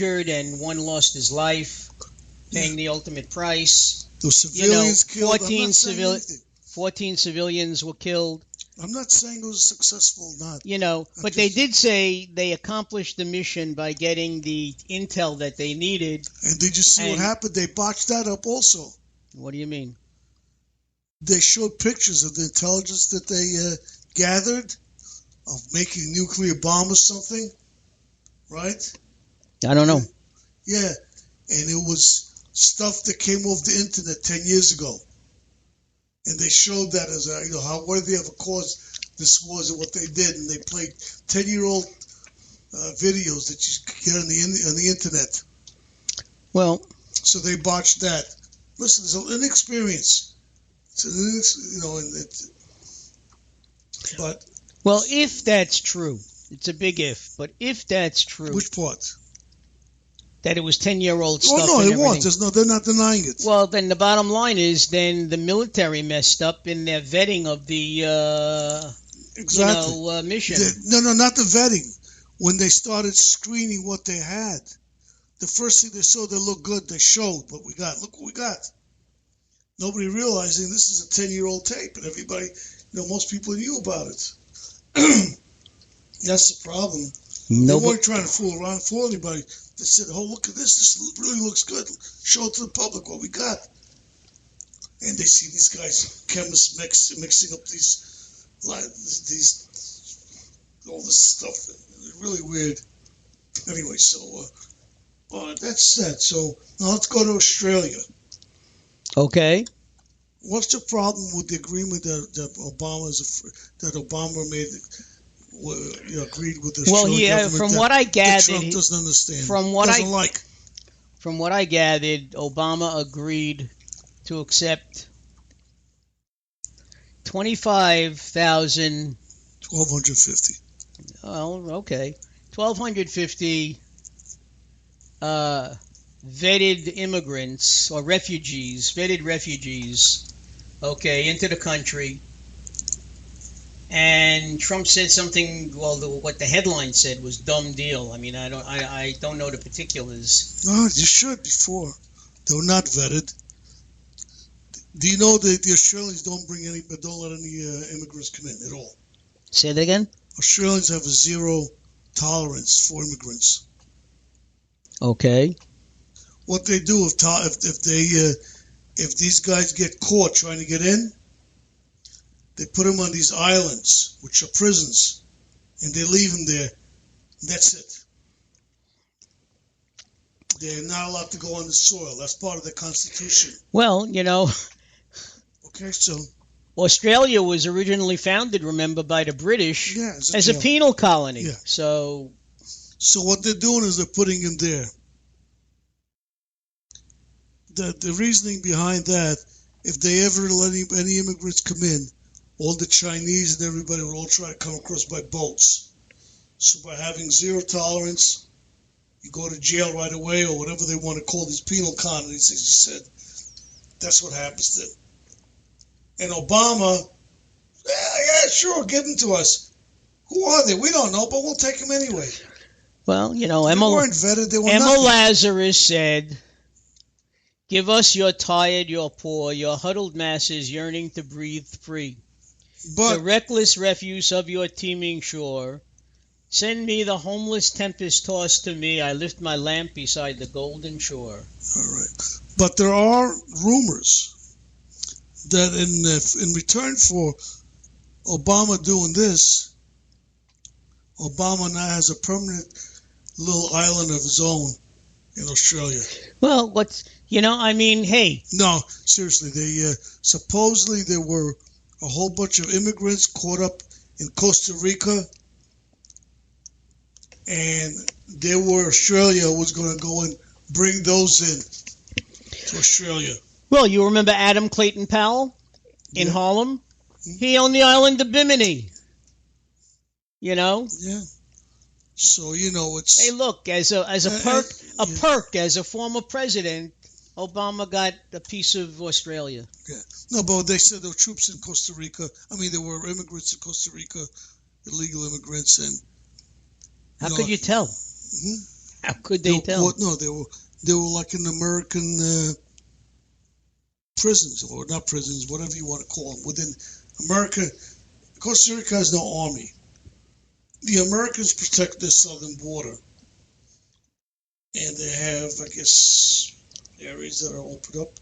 injured and one lost his life, paying the ultimate price. The civilians killed. 14 civilians were killed. I'm not saying it was successful or not. But they did say they accomplished the mission by getting the intel that they needed. And did you see what happened? They botched that up also. What do you mean? They showed pictures of the intelligence that they gathered of making nuclear bomb or something, right? I don't know. Yeah, and it was stuff that came off the internet 10 years ago. And they showed that as how worthy of a cause this was and what they did. And they played 10-year-old videos that you could get on the internet. Well, so they botched that. Listen, it's an inexperience. But well, if that's true, it's a big if. But if that's true, which part? That it was 10-year-old stuff. Oh no, it was. They're not denying it. Well, then the bottom line is, then the military messed up in their vetting of the mission. No, not the vetting. When they started screening what they had, the first thing they saw that looked good, they showed what we got. Look what we got. Nobody realizing this is a 10-year-old tape, and everybody, most people knew about it. That's the problem. They weren't trying to fool anybody. They said, "Oh, look at this! This really looks good. Show it to the public what we got." And they see these guys, chemists, mixing up these all this stuff. It's really weird. Anyway, so that's that. So now let's go to Australia. Okay. What's the problem with the agreement that Obama made? Agreed with the Australian government. From what I gathered, Trump doesn't understand. From what I gathered, Obama agreed to accept 25,000. 1,250. Oh, okay. 1,250 vetted immigrants or vetted refugees, okay, into the country. And Trump said something. Well, what the headline said was "dumb deal." I mean, I don't know the particulars. No, you should before. They were not vetted. Do you know that the Australians don't let any immigrants come in at all? Say that again. Australians have a zero tolerance for immigrants. Okay. What they do if these guys get caught trying to get in, they put them on these islands, which are prisons, and they leave them there. That's it. They're not allowed to go on the soil. That's part of the Constitution. Well, Okay, so Australia was originally founded, remember, by the British as a penal colony. Yeah. So what they're doing is they're putting him there. The reasoning behind that, if they ever let any immigrants come in, all the Chinese and everybody would all try to come across by boats. So by having zero tolerance, you go to jail right away, or whatever they want to call these penal colonies, as you said. That's what happens then. And Obama, yeah, sure, give them to us. Who are they? We don't know, but we'll take them anyway. Well, they weren't vetted. They were Emma nothing. Lazarus said, "Give us your tired, your poor, your huddled masses yearning to breathe free. But the reckless refuse of your teeming shore. Send me the homeless tempest tossed to me. I lift my lamp beside the golden shore." All right. But there are rumors that in return for Obama doing this, Obama now has a permanent little island of his own in Australia. Well, hey. No, seriously, they supposedly there were a whole bunch of immigrants caught up in Costa Rica, and Australia was going to go and bring those in to Australia. Well, you remember Adam Clayton Powell in Harlem? Mm-hmm. He owned the island of Bimini. Yeah. So it's. Hey, look, as a perk as a former president, Obama got a piece of Australia. Yeah. No, but they said there were troops in Costa Rica. I mean, there were immigrants in Costa Rica, illegal immigrants, and. How could you tell? Mm-hmm. How could they tell? No, they were like in American prisons, or not prisons, whatever you want to call them. Within America, Costa Rica has no army. The Americans protect their southern border, and they have, I guess, areas that are opened up,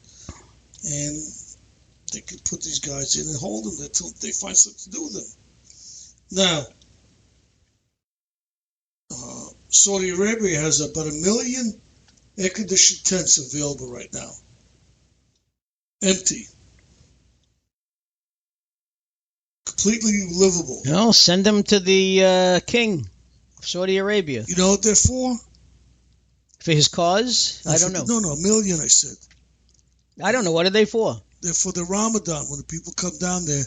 and they could put these guys in and hold them until they find something to do with them. Now, Saudi Arabia has about 1 million air-conditioned tents available right now. Empty. Completely livable. No, send them to the king of Saudi Arabia. You know what they're for? For his cause? I don't know. No, 1 million, I said. I don't know. What are they for? They're for the Ramadan, when the people come down there,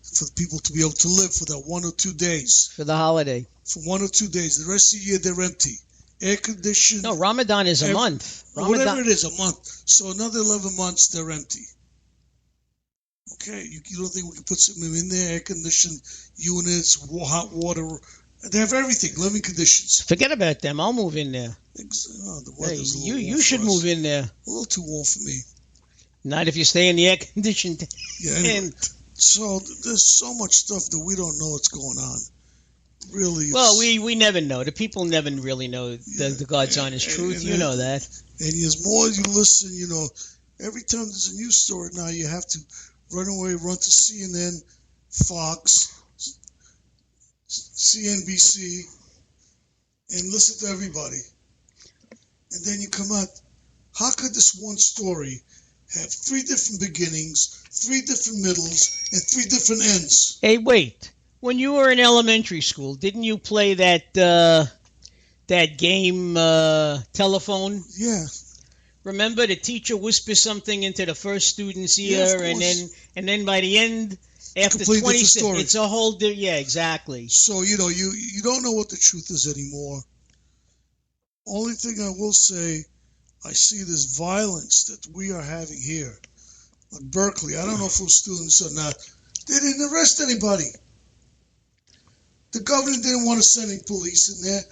for the people to be able to live for that 1 or 2 days. For the holiday. For 1 or 2 days. The rest of the year, they're empty. Air-conditioned. No, Ramadan is a month. Whatever it is, a month. So another 11 months, they're empty. Okay, you don't think we can put something in there? Air-conditioned units, hot water. They have everything, living conditions. Forget about them. I'll move in there. The weather's a little warm you should for us. move in there. A little too warm for me. Not if you stay in the air-conditioned. Yeah, anyway. So there's so much stuff that we don't know what's going on. Really. Well, we never know. The people never really know the God's honest truth. You know that. And as more as you listen, you know, every time there's a news story now, you have to run to CNN, Fox, CNBC, and listen to everybody. And then you come out, how could this one story have 3 different beginnings, 3 different middles, and 3 different ends? Hey, wait. When you were in elementary school, didn't you play that game telephone? Yeah. Remember, the teacher whispers something into the first student's ear, and then by the end, after 20 seconds, it's a whole yeah, exactly. So you know, you don't know what the truth is anymore. Only thing I will say, I see this violence that we are having here, like Berkeley. I don't know if it was students or not. They didn't arrest anybody. The governor didn't want to send any police in there.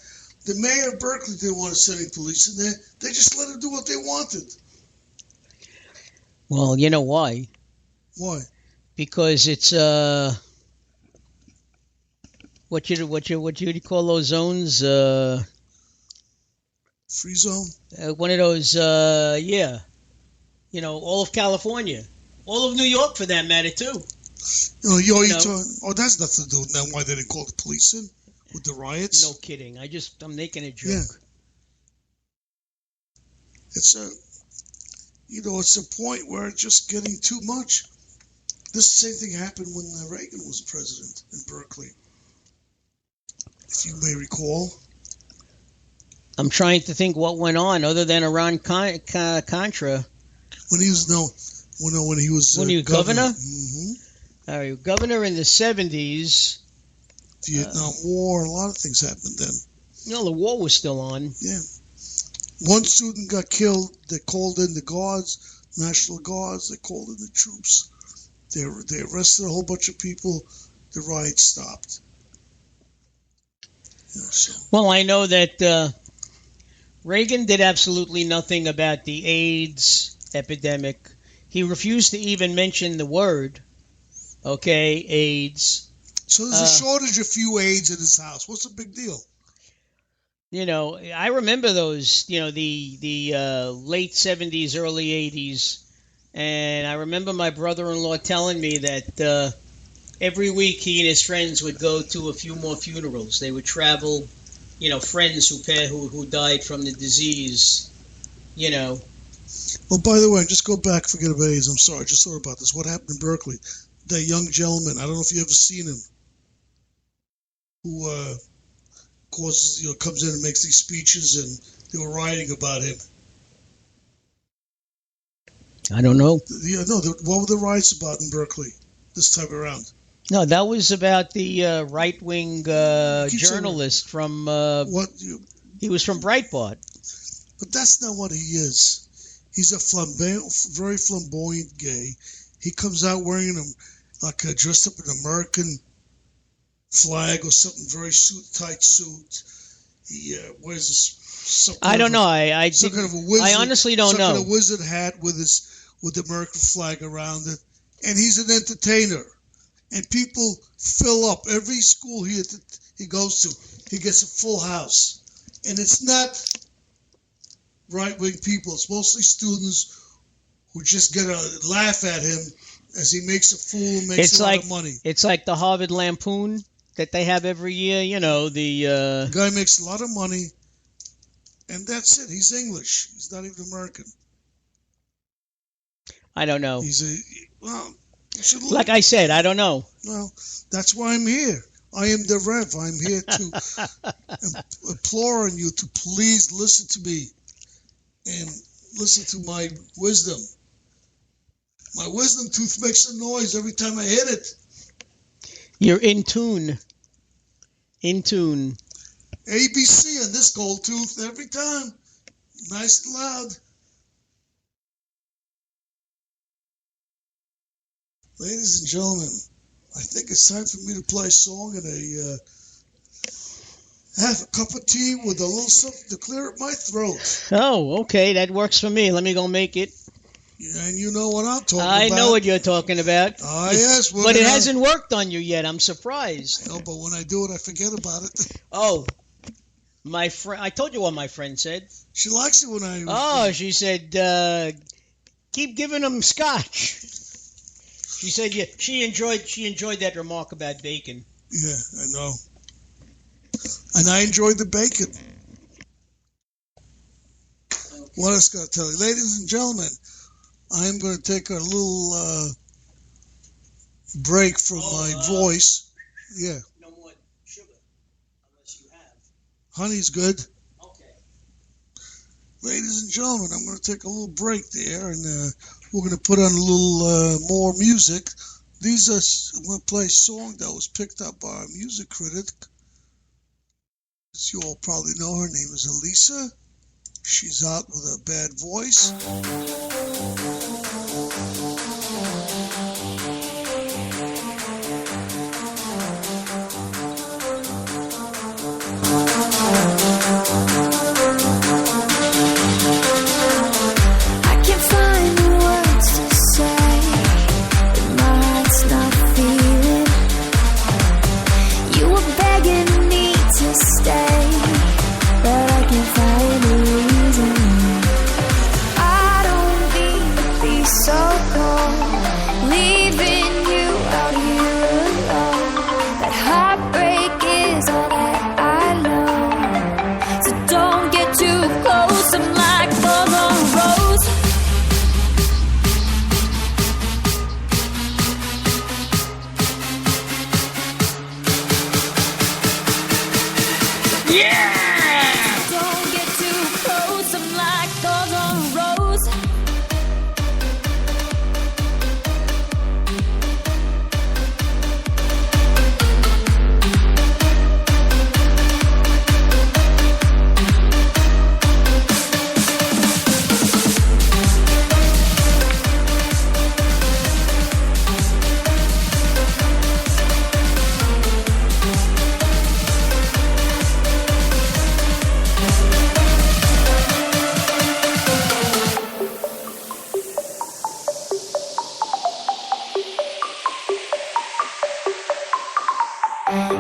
The mayor of Berkeley didn't want to send any police in there. They just let them do what they wanted. Well, you know why? Why? Because it's what you call those zones? Free zone. One of those, yeah. You know, all of California, all of New York, for that matter, too. That's nothing to do with now why they didn't call the police in with the riots. No kidding. I'm making a joke. Yeah. It's it's a point where it's just getting too much. This same thing happened when Reagan was president in Berkeley, if you may recall. I'm trying to think what went on other than Iran-Contra. When he was governor. Mm-hmm. All right, governor in the 70s. Vietnam War, a lot of things happened then. No, the war was still on. Yeah. One student got killed. They called in the guards, National Guards. They called in the troops. They arrested a whole bunch of people. The riot stopped. Well, I know that Reagan did absolutely nothing about the AIDS epidemic. He refused to even mention the word, AIDS. So there's a shortage of few AIDS in his house. What's the big deal? You know, I remember those, the late 70s, early 80s. And I remember my brother-in-law telling me that every week he and his friends would go to a few more funerals. They would travel, friends who died from the disease, Well, by the way, just go back, forget about AIDS. I'm sorry, just thought about this. What happened in Berkeley? That young gentleman, I don't know if you ever seen him, who comes in and makes these speeches, and they were writing about him. I don't know. What were the riots about in Berkeley this time around? No, that was about the right-wing journalist from... he was from Breitbart. But that's not what he is. He's a very flamboyant gay. He comes out wearing dressed up in an American flag or something, very tight suit. He wears a I don't know. I some kind of a wizard. I honestly don't know. Some kind of wizard hat with the American flag around it, and he's an entertainer. And people fill up every school he goes to. He gets a full house, and it's not right-wing people. It's mostly students who just get a laugh at him as he makes a fool and makes a lot of money. It's like the Harvard Lampoon that they have every year. You know, the guy makes a lot of money, and that's it. He's English. He's not even American. I don't know. Like I said, I don't know. Well, that's why I'm here. I am the Rev. I'm here to implore on you to please listen to me and listen to my wisdom. My wisdom tooth makes a noise every time I hit it. You're in tune. In tune. ABC on this gold tooth every time. Nice and loud. Ladies and gentlemen, I think it's time for me to play a song and have a cup of tea with a little something to clear up my throat. Oh, okay. That works for me. Let me go make it. Yeah, and you know what I'm talking about. I know what you're talking about. Yes. But it hasn't worked on you yet. I'm surprised. No, but when I do it, I forget about it. Oh, my friend. I told you what my friend said. She likes it when I... Oh, she said, keep giving them scotch. She said, yeah, she enjoyed that remark about bacon. Yeah, I know. And I enjoyed the bacon. What else can I tell you? Ladies and gentlemen, I'm going to take a little break from my voice. Yeah. No more sugar, unless you have. Honey's good. Okay. Ladies and gentlemen, I'm going to take a little break there, and we're going to put on a little more music. I'm going to play a song that was picked up by a music critic. As you all probably know, her name is Elisa. She's out with a bad voice.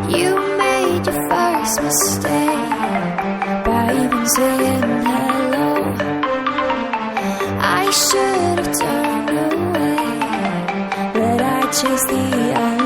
You made your first mistake by even saying hello. I should have turned away, but I chased the eye.